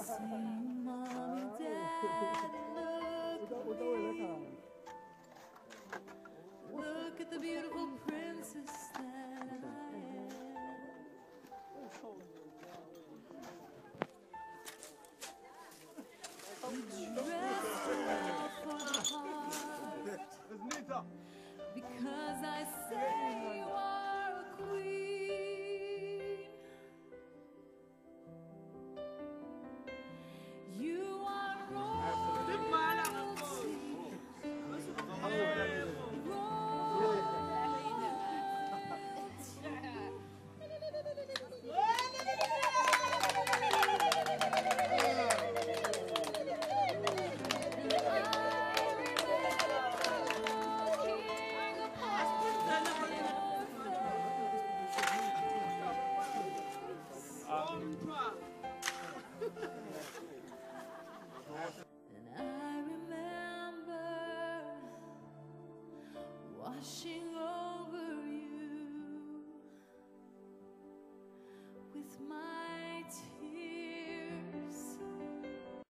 Sing, Mom and Dad, look at me. Look at the beautiful princess that I am. Dressed up for the part because I say you are a queen. You are royalty. And I remember washing